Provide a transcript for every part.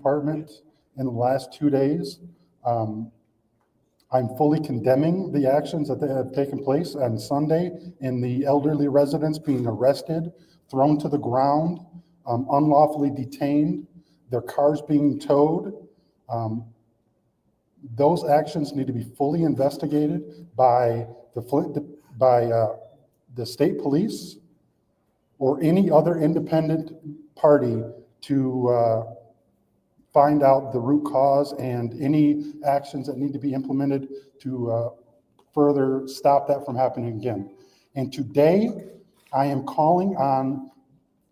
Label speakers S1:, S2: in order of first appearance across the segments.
S1: department in the last 2 days. I'm fully condemning the actions that have taken place on Sunday in the elderly residents being arrested, thrown to the ground, unlawfully detained, their cars being towed. Those actions need to be fully investigated by the state police or any other independent party to find out the root cause and any actions that need to be implemented to further stop that from happening again. And today, I am calling on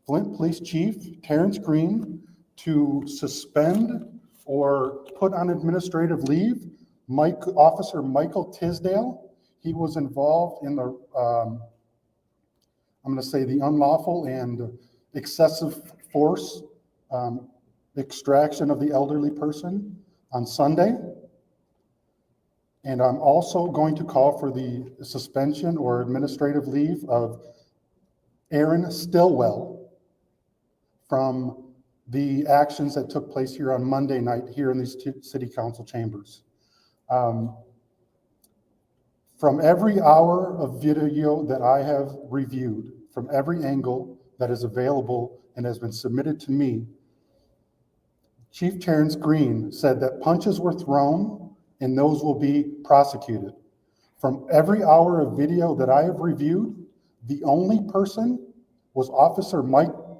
S1: Flint Police Chief Terrence Green to suspend or put on administrative leave Officer Michael Tisdale. He was involved in the, I'm going to say, the unlawful and excessive force extraction of the elderly person on Sunday. And I'm also going to call for the suspension or administrative leave of Aaron Stillwell from the actions that took place here on Monday night here in these city council chambers. From every hour of video that I have reviewed, from every angle that is available and has been submitted to me, Chief Terrence Green said that punches were thrown and those will be prosecuted. From every hour of video that I have reviewed, the only person was Officer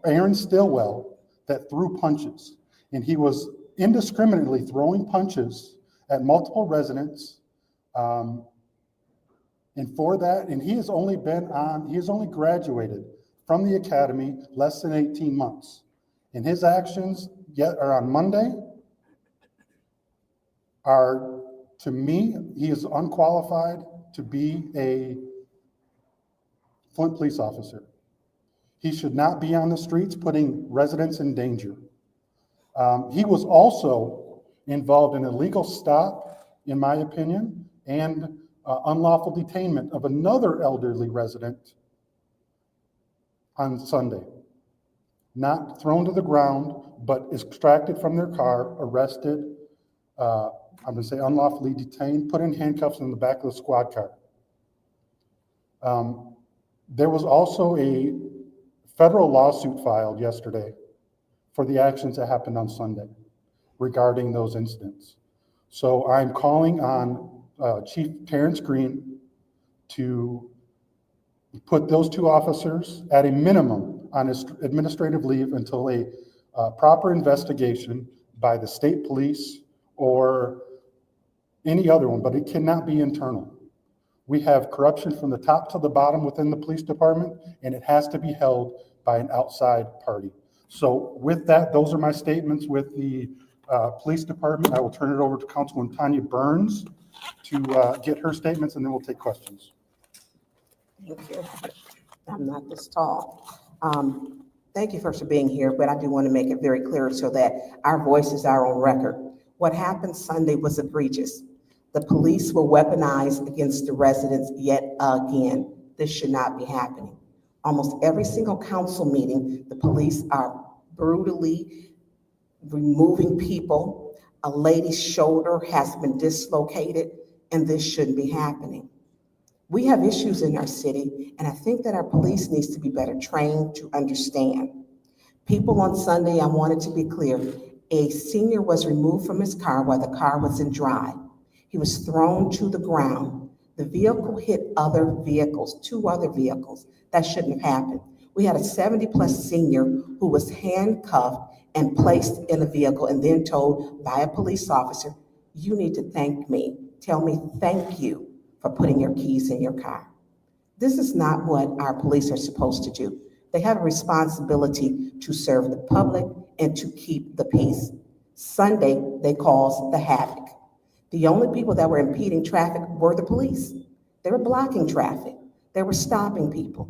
S1: Aaron Stillwell that threw punches. And he was indiscriminately throwing punches at multiple residents. And for that, and he has only graduated from the academy less than 18 months. And his actions are on Monday are, to me, he is unqualified to be a Flint police officer. He should not be on the streets putting residents in danger. He was also involved in a illegal stop, in my opinion, and unlawful detainment of another elderly resident on Sunday. Not thrown to the ground, but extracted from their car, arrested, I'm going to say unlawfully detained, put in handcuffs in the back of the squad car. There was also a federal lawsuit filed yesterday for the actions that happened on Sunday regarding those incidents. So I'm calling on Chief Terrence Green to put those two officers at a minimum on his administrative leave until a proper investigation by the state police or any other one, but it cannot be internal. We have corruption from the top to the bottom within the police department, and it has to be held by an outside party. So with that, those are my statements with the police department. I will turn it over to Councilwoman Tanya Burns to get her statements, and then we'll take questions.
S2: Thank you. I'm not this tall. Thank you first for being here, but I do want to make it very clear so that our voices are on record. What happened Sunday was egregious. The police were weaponized against the residents yet again. This should not be happening. Almost every single council meeting, the police are brutally removing people. A lady's shoulder has been dislocated, and this shouldn't be happening. We have issues in our city, and I think that our police needs to be better trained to understand. People on Sunday, I wanted to be clear, a senior was removed from his car while the car was in drive. He was thrown to the ground. The vehicle hit other vehicles, 2 other vehicles. That shouldn't have happened. We had a 70-plus senior who was handcuffed and placed in a vehicle and then told by a police officer, "You need to thank me. Tell me thank you for putting your keys in your car." This is not what our police are supposed to do. They have a responsibility to serve the public and to keep the peace. Sunday, they caused the havoc. The only people that were impeding traffic were the police. They were blocking traffic. They were stopping people.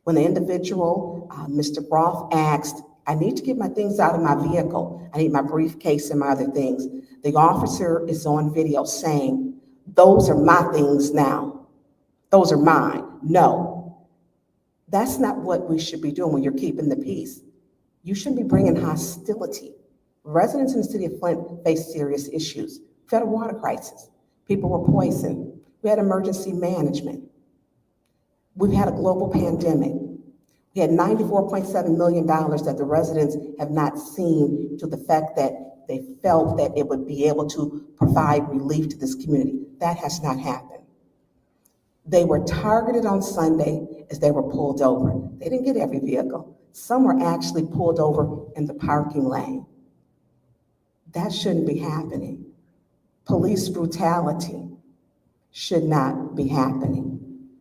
S2: When the individual, Mr. Roth, asked, "I need to get my things out of my vehicle. I need my briefcase and my other things," the officer is on video saying, "Those are my things now. Those are mine." No, that's not what we should be doing when you're keeping the peace. You shouldn't be bringing hostility Residents in the city of Flint face serious issues. We had a water crisis. People were poisoned. We had emergency management. We've had a global pandemic. We had $94.7 million that the residents have not seen, to the fact that they felt that it would be able to provide relief to this community. That has not happened. They were targeted on Sunday as they were pulled over. They didn't get every vehicle. Some were actually pulled over in the parking lane. That shouldn't be happening. Police brutality should not be happening.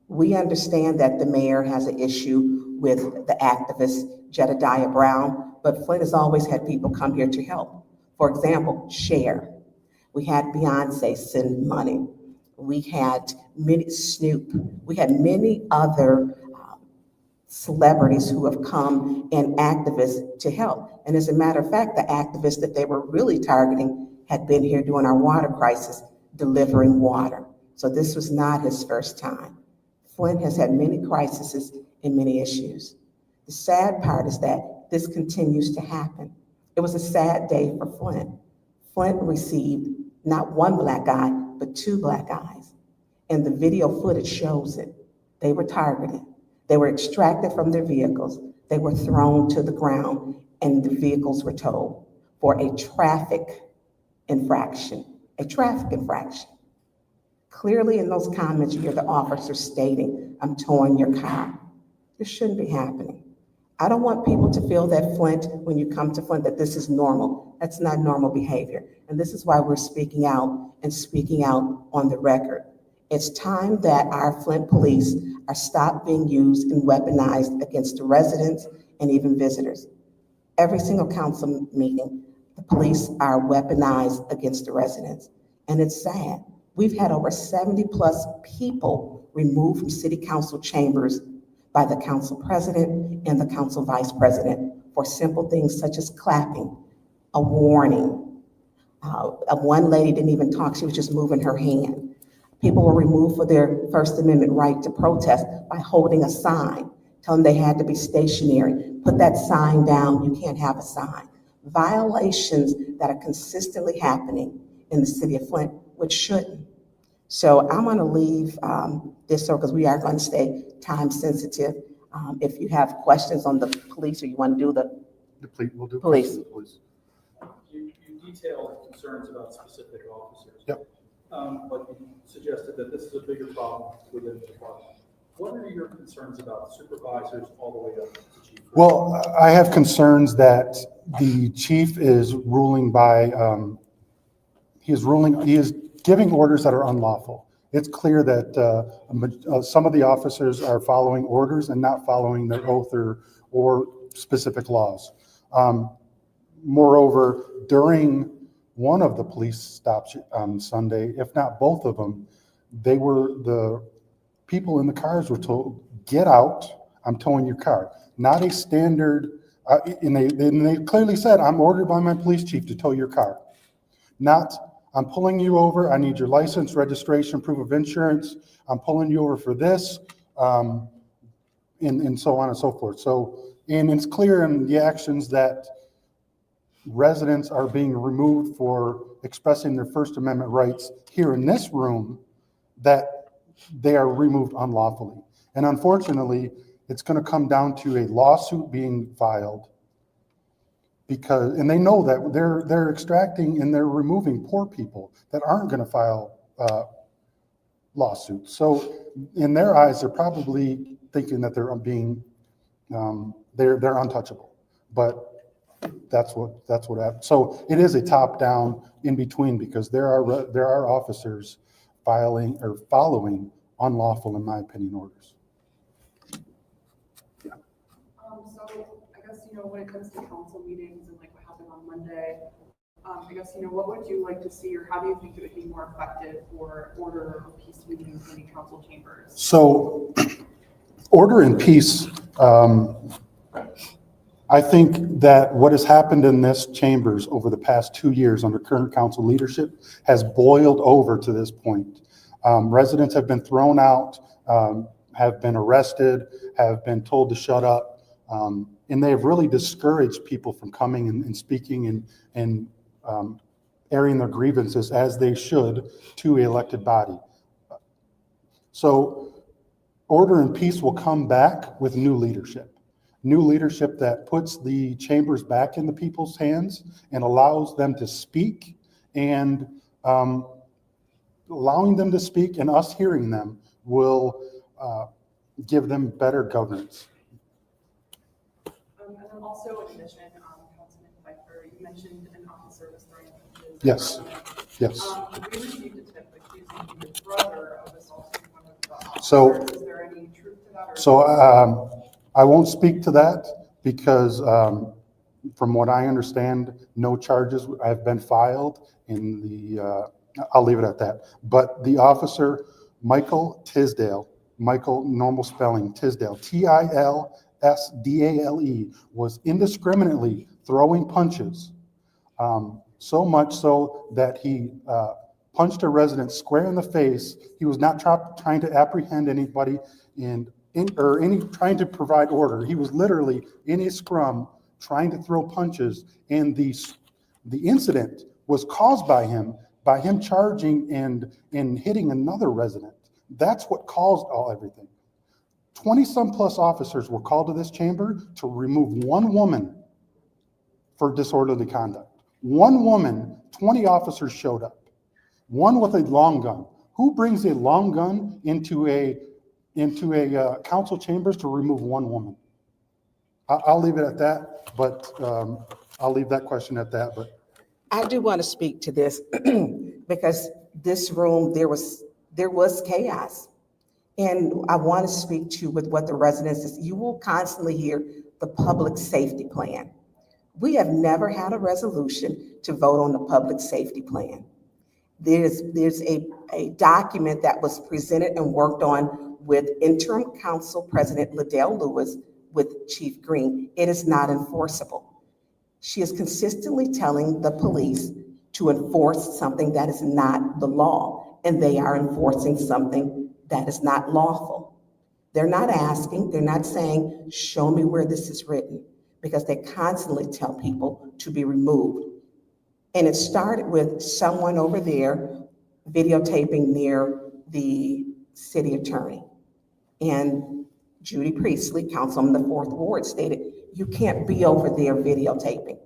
S2: We understand that the mayor has an issue with the activist Jedediah Brown, but Flint has always had people come here to help. For example, Cher. We had Beyonce send money. We had Snoop. We had many other celebrities who have come and activists to help. And as a matter of fact, the activists that they were really targeting had been here during our water crisis, delivering water. So this was not his first time. Flint has had many crises and many issues. The sad part is that this continues to happen. It was a sad day for Flint. Flint received not one black eye, but 2 black eyes. And the video footage shows it. They were targeted. They were extracted from their vehicles. They were thrown to the ground, and the vehicles were towed for a traffic infraction. A traffic infraction. Clearly in those comments, you hear the officer stating, "I'm towing your car." This shouldn't be happening. I don't want people to feel that Flint, when you come to Flint, that this is normal. That's not normal behavior. And this is why we're speaking out and speaking out on the record. It's time that our Flint police are stopped being used and weaponized against the residents and even visitors. Every single council meeting, the police are weaponized against the residents. And it's sad. We've had over 70 plus people removed from city council chambers by the council president and the council vice president for simple things such as clapping, a warning. One lady didn't even talk, she was just moving her hand. People were removed for their First Amendment right to protest by holding a sign, telling them they had to be stationary. Put that sign down, you can't have a sign. Violations that are consistently happening in the city of Flint, which shouldn't. So I'm gonna leave this because we are going to stay time sensitive. If you have questions on the police or you want to do
S1: We'll do
S2: police.
S3: You detailed concerns about specific officers.
S1: Yep.
S3: But you suggested that this is a bigger problem within the department. What are your concerns about supervisors all the way up to chief?
S1: Well, I have concerns that the chief is ruling by, he is giving orders that are unlawful. It's clear that some of the officers are following orders and not following their oath or specific laws. Moreover, during one of the police stops on Sunday, if not both of them, the people in the cars were told, "Get out, I'm towing your car." Not a standard, and they clearly said, "I'm ordered by my police chief to tow your car." Not, "I'm pulling you over, I need your license, registration, proof of insurance, I'm pulling you over for this," and so on and so forth. So, and it's clear in the actions that residents are being removed for expressing their First Amendment rights here in this room, that they are removed unlawfully. And unfortunately, it's going to come down to a lawsuit being filed because, and they know that they're extracting and they're removing poor people that aren't going to file lawsuits. So in their eyes, they're probably thinking that they're being, they're untouchable, but that's what happened. So it is a top down in between because there are officers filing or following unlawful, in my opinion, orders. Yeah.
S4: So I guess, when it comes to council meetings and like what happened on Monday, I guess, what would you like to see, or how do you think it would be more effective for order of peace meetings in council chambers?
S1: So order and peace, I think that what has happened in this chambers over the past 2 years under current council leadership has boiled over to this point. Residents have been thrown out, have been arrested, have been told to shut up. And they have really discouraged people from coming and speaking and airing their grievances as they should to an elected body. So order and peace will come back with new leadership that puts the chambers back in the people's hands and allows them to speak, and allowing them to speak and us hearing them will give them better governance.
S4: And then also in addition, Councilman Pfeiffer, you mentioned an officer was throwing punches.
S1: Yes. Yes.
S4: We received a tip accusing his brother of assaulting one of the officers.
S1: So,
S4: is there any truth to that?
S1: So I won't speak to that because from what I understand, no charges have been filed in the, I'll leave it at that. But the officer, Michael Tisdale, Michael, normal spelling, Tisdale, Tilsdale, was indiscriminately throwing punches, so much so that he punched a resident square in the face. He was not trying to apprehend anybody trying to provide order. He was literally in a scrum trying to throw punches, and the incident was caused by him charging and hitting another resident. That's what caused everything. 20-some plus officers were called to this chamber to remove one woman for disorderly conduct. One woman, 20 officers showed up. One with a long gun. Who brings a long gun into a council chambers to remove one woman? I'll leave it at that, but I'll leave that question at that. But
S2: I do want to speak to this because this room, there was chaos. And I want to speak to with what the residents is. You will constantly hear the public safety plan. We have never had a resolution to vote on the public safety plan. There's a document that was presented and worked on with interim council president Liddell Lewis with Chief Green. It is not enforceable. She is consistently telling the police to enforce something that is not the law, and they are enforcing something that is not lawful. They're not asking, they're not saying, show me where this is written, because they constantly tell people to be removed. And it started with someone over there videotaping near the city attorney. And Judy Priestley, councilman of the 4th Ward, stated, you can't be over there videotaping.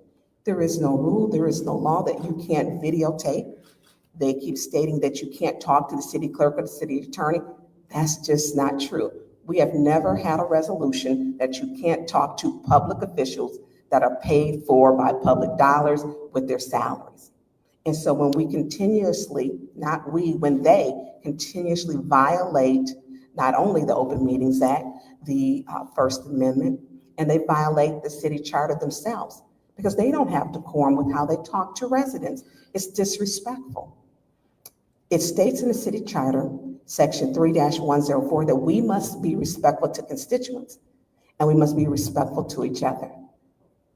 S2: There is no rule, there is no law that you can't videotape. They keep stating that you can't talk to the city clerk or the city attorney. That's just not true. We have never had a resolution that you can't talk to public officials that are paid for by public dollars with their salaries. And so when we continuously, when they continuously violate not only the Open Meetings Act, the First Amendment, and they violate the city charter themselves because they don't have decorum with how they talk to residents. It's disrespectful. It states in the city charter, section 3-104, that we must be respectful to constituents and we must be respectful to each other.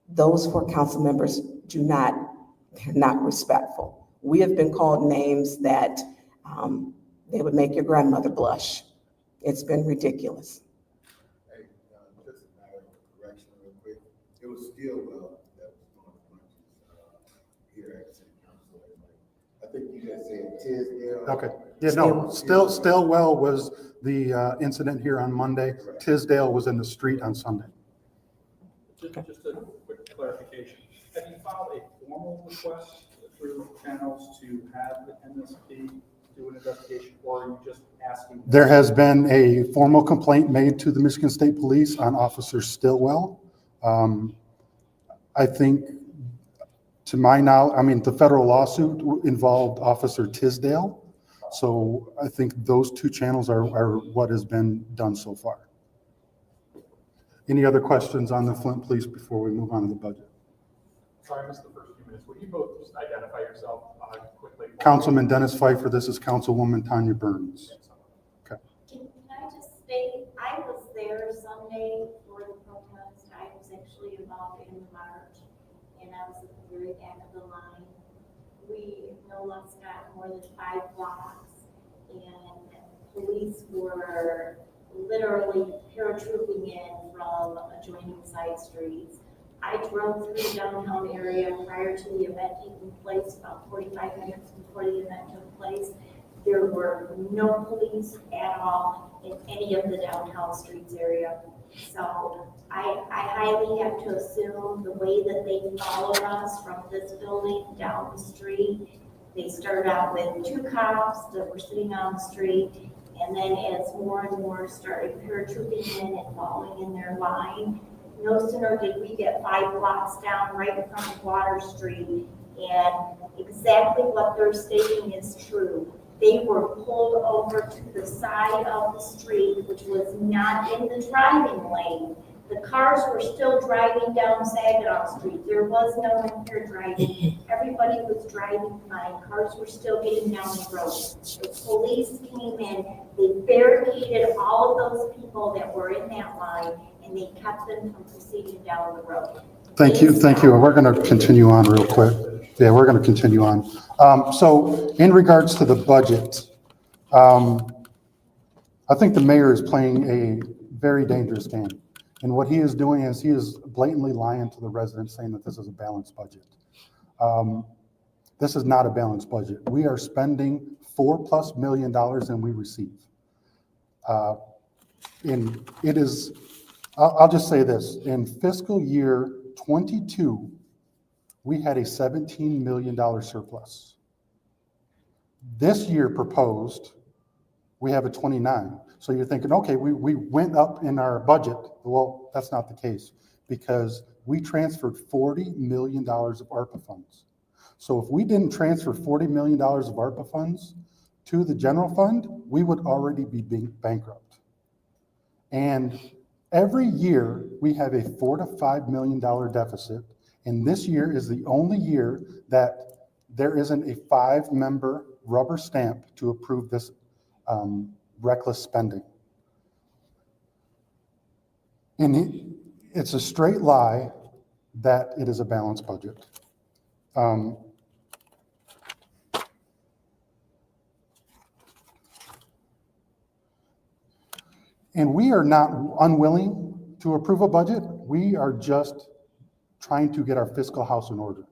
S2: Those 4 council members they're not respectful. We have been called names that they would make your grandmother blush. It's been ridiculous.
S5: Hey, just a matter of correction real quick. It was Stillwell that was going to punches here at City Council. I think you just said Tisdale.
S1: okay, yeah, no, Stillwell was the incident here on Monday. Tisdale was in the street on Sunday.
S3: Just a quick clarification. Have you filed a formal request through channels to have the MSP do an investigation, or are you just asking?
S1: There has been a formal complaint made to the Michigan State Police on Officer Stillwell. I think, to my knowledge, the federal lawsuit involved Officer Tisdale. So I think those 2 channels are what has been done so far. Any other questions on the Flint Police before we move on to the budget?
S3: Sorry, I missed the first few minutes. Would you both just identify yourself quickly?
S1: Councilman Dennis Pfeiffer, this is Councilwoman Tanya Burns.
S6: Can I just state, I was there Sunday for the protest. I was actually involved in the march, and I was at the very back of the line. We no less got more than 5 blocks, and police were literally paratrooping in from adjoining side streets. I drove through the downtown area prior to the event taking place, about 45 minutes before the event took place. There were no police at all in any of the downtown streets area. So I highly have to assume the way that they followed us from this building down the street, they started out with 2 cops that were sitting on the street, and then as more and more started paratrooping in and following in their line, no sooner did we get 5 blocks down right in front of Water Street, and exactly what they're stating is true. They were pulled over to the side of the street, which was not in the driving lane. The cars were still driving down Saginaw Street. There was no impaired driving. Everybody was driving fine. Cars were still getting down the road. The police came in, they barricaded all of those people that were in that line, and they kept them from proceeding down the road.
S1: Thank you. We're going to continue on real quick. Yeah, we're going to continue on. So in regards to the budget, I think the mayor is playing a very dangerous game. And what he is doing is he is blatantly lying to the residents, saying that this is a balanced budget. This is not a balanced budget. We are spending $4+ million than we receive. And it is, I'll just say this, in fiscal year 22, we had a $17 million surplus. This year proposed, we have a 29. So you're thinking, okay, we went up in our budget. Well, that's not the case, because we transferred $40 million of ARPA funds. So if we didn't transfer $40 million of ARPA funds to the general fund, we would already be bankrupt. And every year we have a $4 to $5 million deficit. And this year is the only year that there isn't a 5-member rubber stamp to approve this reckless spending. And it's a straight lie that it is a balanced budget. And we are not unwilling to approve a budget. We are just trying to get our fiscal house in order.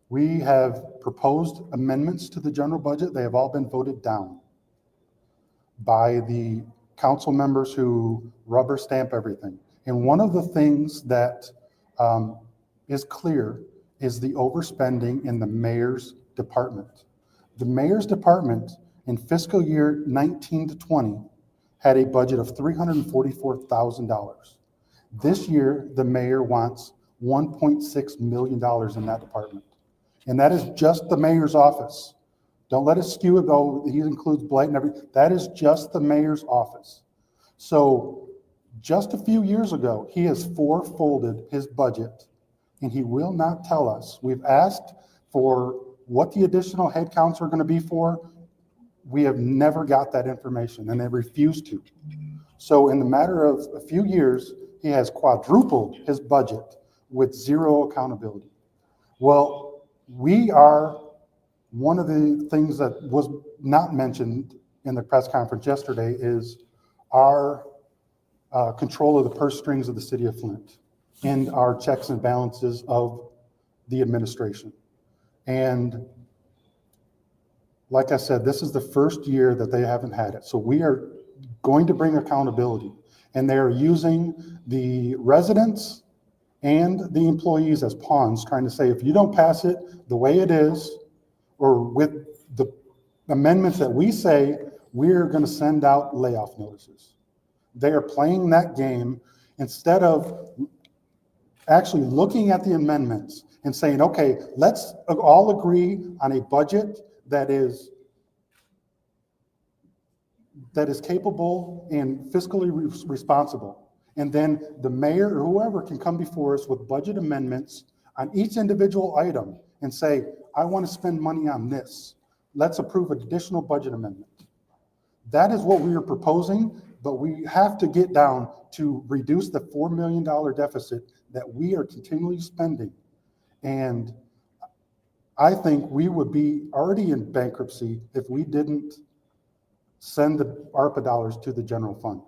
S1: We have proposed amendments to the general budget. They have all been voted down by the council members who rubber stamp everything. And one of the things that is clear is the overspending in the mayor's department. The mayor's department in fiscal year 19 to 20 had a budget of $344,000. This year, the mayor wants $1.6 million in that department. And that is just the mayor's office. Don't let it skew it, though. He includes blight and everything. That is just the mayor's office. So just a few years ago, he has four-folded his budget, and he will not tell us. We've asked for what the additional headcounts are going to be for. We have never got that information, and they refuse to. So in the matter of a few years, he has quadrupled his budget with zero accountability. Well, we are, one of the things that was not mentioned in the press conference yesterday is our control of the purse strings of the city of Flint and our checks and balances of the administration. And like I said, this is the first year that they haven't had it. So we are going to bring accountability, and they are using the residents and the employees as pawns, trying to say, if you don't pass it the way it is, or with the amendments that we say, we're going to send out layoff notices. They are playing that game instead of actually looking at the amendments and saying, okay, let's all agree on a budget that is capable and fiscally responsible. And then the mayor or whoever can come before us with budget amendments on each individual item and say, I want to spend money on this. Let's approve an additional budget amendment. That is what we are proposing, but we have to get down to reduce the $4 million deficit that we are continually spending. And I think we would be already in bankruptcy if we didn't send the ARPA dollars to the general fund.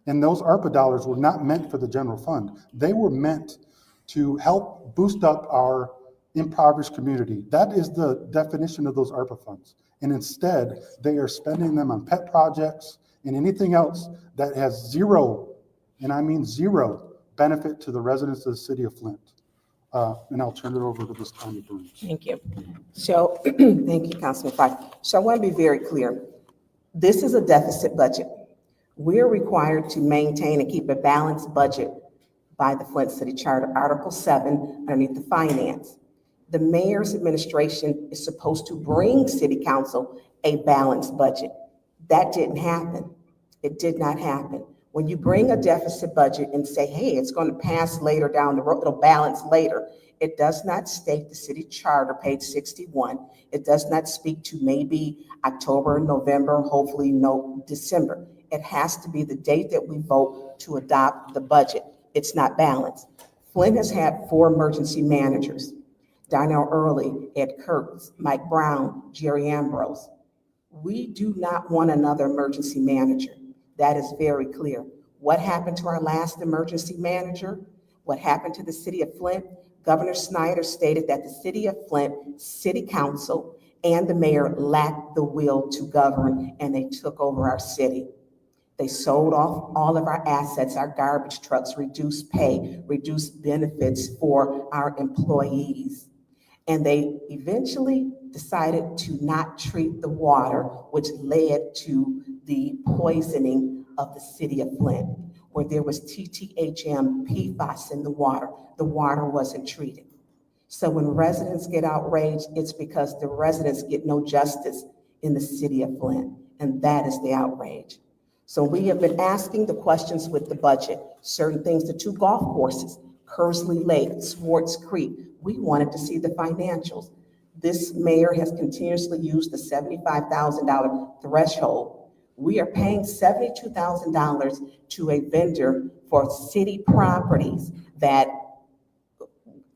S1: And those ARPA dollars were not meant for the general fund. They were meant to help boost up our impoverished community. That is the definition of those ARPA funds. And instead, they are spending them on pet projects and anything else that has zero, and I mean zero, benefit to the residents of the city of Flint. And I'll turn it over to Ms. Tanya Burns.
S2: Thank you. So, thank you, Councilman Fife. So I want to be very clear. This is a deficit budget. We're required to maintain and keep a balanced budget by the Flint City Charter, Article 7, underneath the finance. The mayor's administration is supposed to bring city council a balanced budget. That didn't happen. It did not happen. When you bring a deficit budget and say, hey, it's going to pass later down the road, it'll balance later, it does not state the city charter, page 61. It does not speak to maybe October, November, hopefully no December. It has to be the date that we vote to adopt the budget. It's not balanced. Flint has had 4 emergency managers: Darnell Early, Ed Kurtz, Mike Brown, Jerry Ambrose. We do not want another emergency manager. That is very clear. What happened to our last emergency manager? What happened to the city of Flint? Governor Snyder stated that the city of Flint, city council, and the mayor lacked the will to govern, and they took over our city. They sold off all of our assets, our garbage trucks, reduced pay, reduced benefits for our employees. And they eventually decided to not treat the water, which led to the poisoning of the city of Flint, where there was TTHM, PFAS in the water. The water wasn't treated. So when residents get outraged, it's because the residents get no justice in the city of Flint, and that is the outrage. So we have been asking the questions with the budget, certain things, the 2 golf courses, Kersley Lake, Swartz Creek. We wanted to see the financials. This mayor has continuously used the $75,000 threshold. We are paying $72,000 to a vendor for city properties that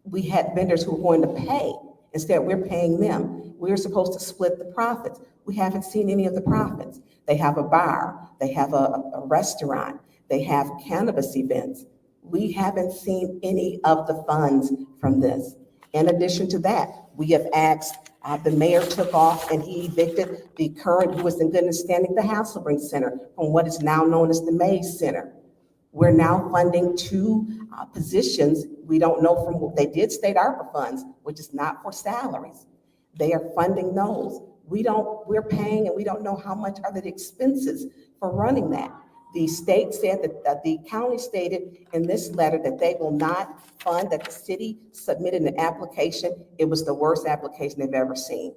S2: we had vendors who were going to pay. Instead, we're paying them. We're supposed to split the profits. We haven't seen any of the profits. They have a bar, they have a restaurant, they have cannabis events. We haven't seen any of the funds from this. In addition to that, we have asked, the mayor took off and he evicted the current, who was in good standing, the Hasselbring Center, from what is now known as the Mays Center. We're now funding 2 positions. We don't know from, they did state ARPA funds, which is not for salaries. They are funding those. We're paying and we don't know how much are the expenses for running that. The state said that the county stated in this letter that they will not fund, that the city submitted an application. It was the worst application they've ever seen.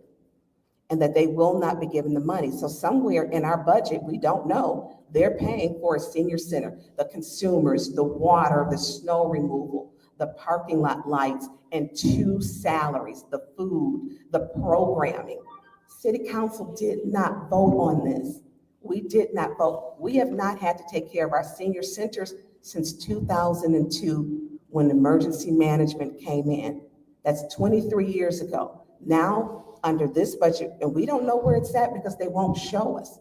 S2: And that they will not be given the money. So somewhere in our budget, we don't know, they're paying for a senior center, the consumers, the water, the snow removal, the parking lot lights, and 2 salaries, the food, the programming. City council did not vote on this. We did not vote. We have not had to take care of our senior centers since 2002 when emergency management came in. That's 23 years ago. Now, under this budget, and we don't know where it's at because they won't show us.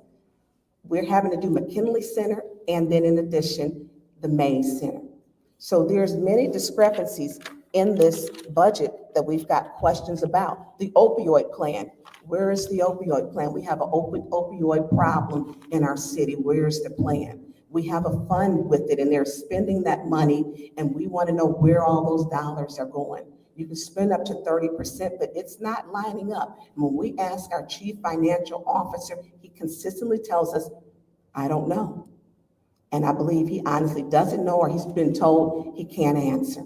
S2: We're having to do McKinley Center and then in addition, the Mays Center. So there's many discrepancies in this budget that we've got questions about. The opioid plan. Where is the opioid plan? We have an opioid problem in our city. Where is the plan? We have a fund with it and they're spending that money and we want to know where all those dollars are going. You can spend up to 30%, but it's not lining up. And when we ask our chief financial officer, he consistently tells us, I don't know. And I believe he honestly doesn't know or he's been told he can't answer.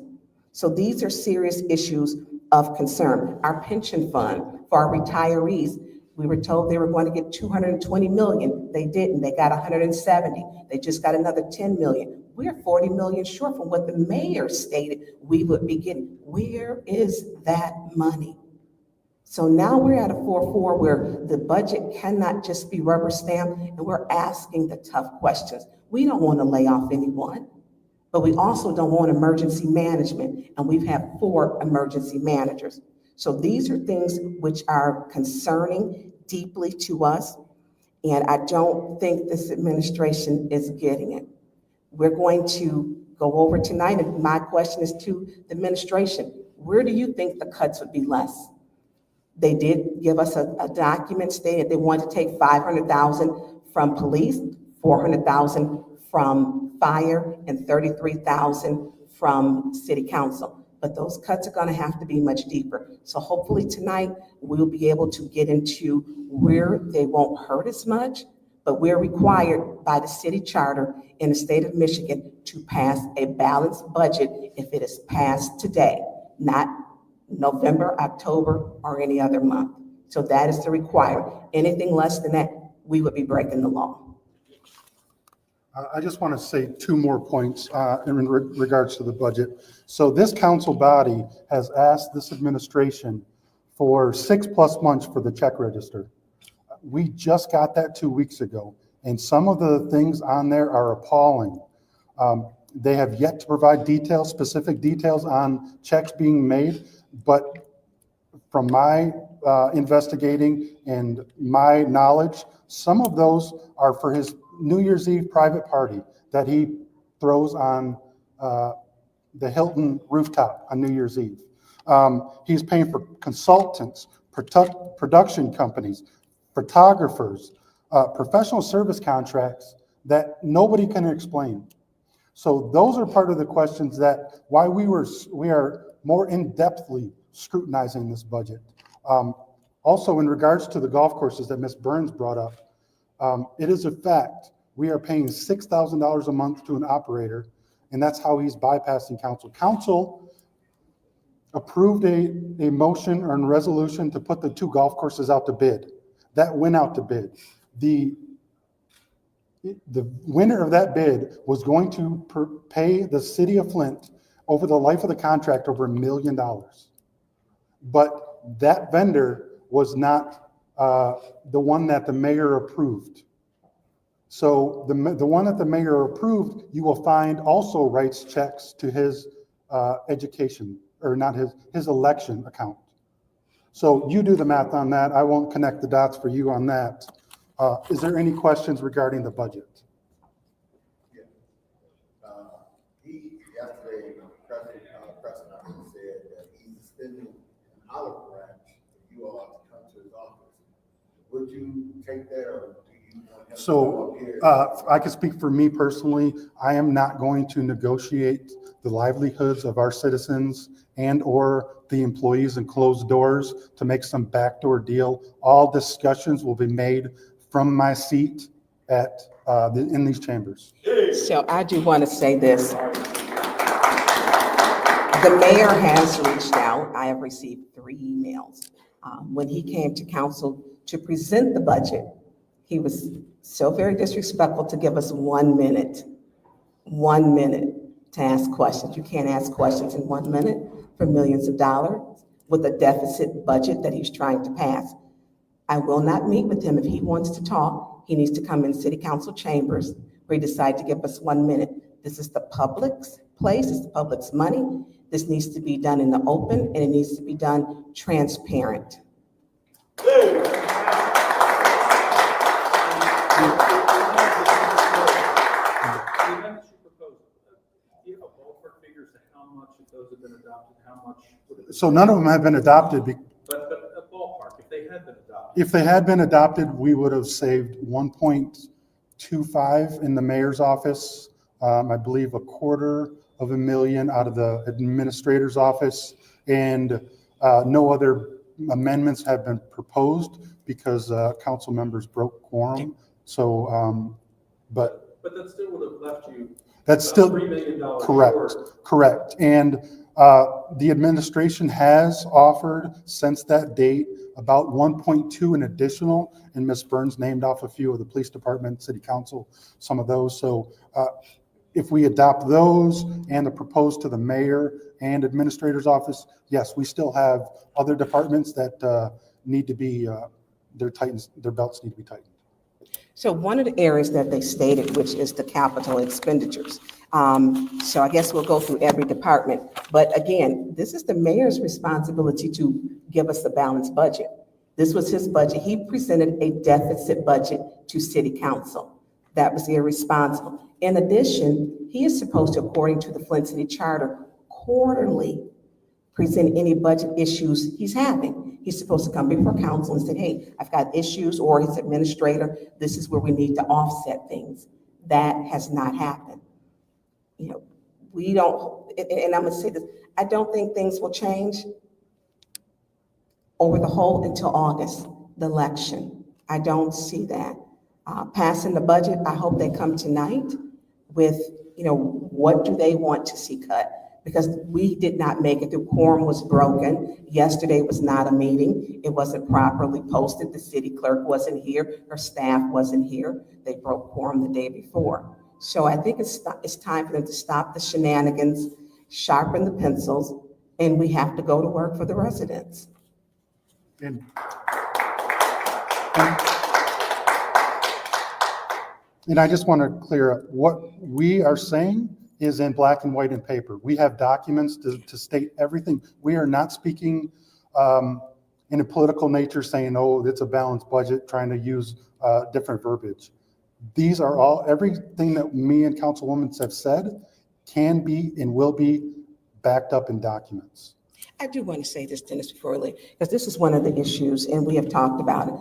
S2: So these are serious issues of concern. Our pension fund for our retirees, we were told they were going to get 220 million. They didn't. They got 170. They just got another 10 million. We're 40 million short from what the mayor stated we would be getting. Where is that money? So now we're at a 4-4 where the budget cannot just be rubber stamped and we're asking the tough questions. We don't want to lay off anyone, but we also don't want emergency management. And we've had 4 emergency managers. So these are things which are concerning deeply to us. And I don't think this administration is getting it. We're going to go over tonight, and my question is to the administration. Where do you think the cuts would be less? They did give us a document stating they wanted to take 500,000 from police, 400,000 from fire, and 33,000 from city council. But those cuts are gonna have to be much deeper. So hopefully tonight, we'll be able to get into where they won't hurt as much, but we're required by the city charter in the state of Michigan to pass a balanced budget if it is passed today, not November, October, or any other month. So that is the requirement. Anything less than that, we would be breaking the law.
S1: I just want to say two more points in regards to the budget. So this council body has asked this administration for 6+ months for the check register. We just got that 2 weeks ago, and some of the things on there are appalling. They have yet to provide details, specific details on checks being made, but from my investigating and my knowledge, some of those are for his New Year's Eve private party that he throws on the Hilton rooftop on New Year's Eve. He's paying for consultants, production companies, photographers, professional service contracts that nobody can explain. So those are part of the questions that why we are more in-depthly scrutinizing this budget. Also, in regards to the golf courses that Ms. Burns brought up, it is a fact. We are paying $6,000 a month to an operator, and that's how he's bypassing council. Council approved a motion or a resolution to put the 2 golf courses out to bid. That went out to bid. The winner of that bid was going to pay the city of Flint over the life of the contract over $1 million. But that vendor was not the one that the mayor approved. So the one that the mayor approved, you will find also writes checks to his education, or not his election account. So you do the math on that. I won't connect the dots for you on that. Is there any questions regarding the budget?
S5: Yeah. He yesterday, President said that he's extending an olive branch for you all to come to his office. Would you take that, or do you want him to
S1: So
S5: come here?
S1: I can speak for me personally. I am not going to negotiate the livelihoods of our citizens and or the employees in closed doors to make some backdoor deal. All discussions will be made from my seat at in these chambers.
S2: So I do want to say this. The mayor has reached out. I have received 3 emails. When he came to council to present the budget, he was so very disrespectful to give us 1 minute to ask questions. You can't ask questions in 1 minute for millions of dollars with a deficit budget that he's trying to pass. I will not meet with him. If he wants to talk, he needs to come in city council chambers where he decides to give us 1 minute. This is the public's place, it's the public's money. This needs to be done in the open, and it needs to be done transparent.
S1: So none of them have been adopted.
S3: But a ballpark, if they had been adopted.
S1: If they had been adopted, we would have saved 1.25 in the mayor's office. I believe $250,000 out of the administrator's office, and no other amendments have been proposed because council members broke quorum. So, but
S3: that still would have left you.
S1: that's still
S3: $3 million
S1: correct.
S3: short.
S1: Correct. And the administration has offered since that date about 1.2 in additional, and Ms. Burns named off a few of the police department, city council, some of those. So if we adopt those and the proposed to the mayor and administrator's office, yes, we still have other departments that need to be, their belts need to be tightened.
S2: So one of the areas that they stated, which is the capital expenditures. So I guess we'll go through every department. But again, this is the mayor's responsibility to give us a balanced budget. This was his budget. He presented a deficit budget to city council. That was irresponsible. In addition, he is supposed to, according to the Flint City Charter, quarterly present any budget issues he's having. He's supposed to come before council and say, hey, I've got issues, or his administrator, this is where we need to offset things. That has not happened. You know, we don't, and I'm gonna say this, I don't think things will change over the whole until August, the election. I don't see that. Passing the budget, I hope they come tonight with, you know, what do they want to see cut? Because we did not make it. The quorum was broken. Yesterday was not a meeting. It wasn't properly posted. The city clerk wasn't here. Her staff wasn't here. They broke quorum the day before. So I think it's time for them to stop the shenanigans, sharpen the pencils, and we have to go to work for the residents.
S1: And I just want to clear up, what we are saying is in black and white and paper. We have documents to state everything. We are not speaking in a political nature saying, oh, it's a balanced budget, trying to use different verbiage. These are all, everything that me and Councilwoman have said can be and will be backed up in documents.
S2: I do want to say this, Dennis, before we leave, because this is one of the issues, and we have talked about it.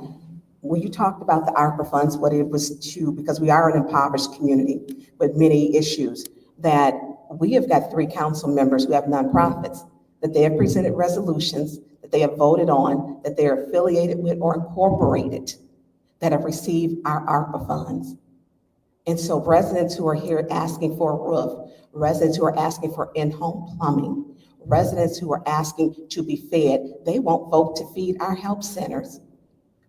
S2: When you talked about the ARPA funds, what it was to, because we are an impoverished community with many issues, that we have got 3 council members who have nonprofits, that they have presented resolutions, that they have voted on, that they are affiliated with or incorporated, that have received our ARPA funds. And so residents who are here asking for a roof, residents who are asking for in-home plumbing, residents who are asking to be fed, they won't vote to feed our help centers.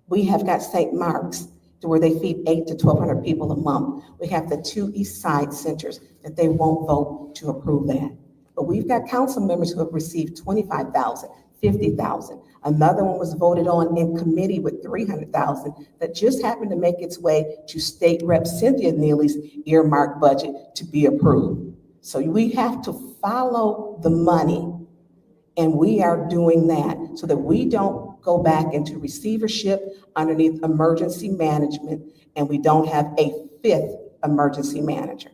S2: We have got St. Mark's, to where they feed 800 to 1,200 people a month. We have the 2 East Side centers that they won't vote to approve that. But we've got council members who have received $25,000, $50,000. Another one was voted on in committee with $300,000 that just happened to make its way to State Rep Cynthia Neely's earmarked budget to be approved. So we have to follow the money, and we are doing that so that we don't go back into receivership underneath emergency management, and we don't have a 5th emergency manager.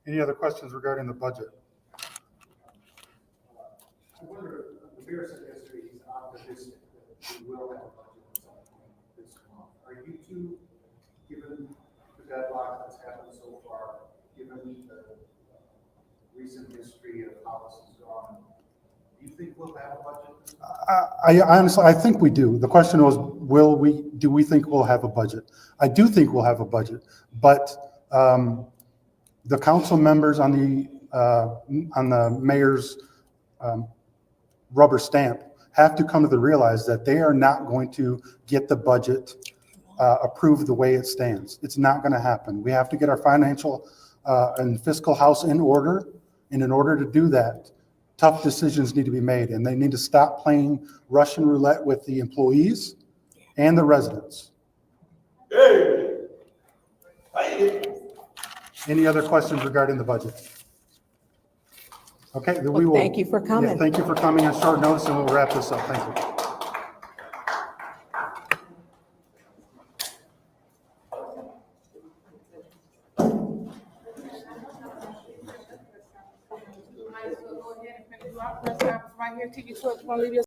S1: Any other questions regarding the budget?
S7: I wonder, the mayor said yesterday he's optimistic that we will have a budget at some point this month. Are you two, given the deadline that's happened so far, given the recent history of how this has gone, do you think we'll have a budget this month?
S1: I honestly, I think we do. The question was, do we think we'll have a budget? I do think we'll have a budget, but the council members on the mayor's rubber stamp have to come to the realize that they are not going to get the budget approved the way it stands. It's not going to happen. We have to get our financial and fiscal house in order, and in order to do that, tough decisions need to be made, and they need to stop playing Russian roulette with the employees and the residents. Any other questions regarding the budget? Okay, then we will.
S2: Thank you for coming.
S1: Yeah, thank you for coming on short notice, and we'll wrap this up. Thank you.
S8: Right here, take your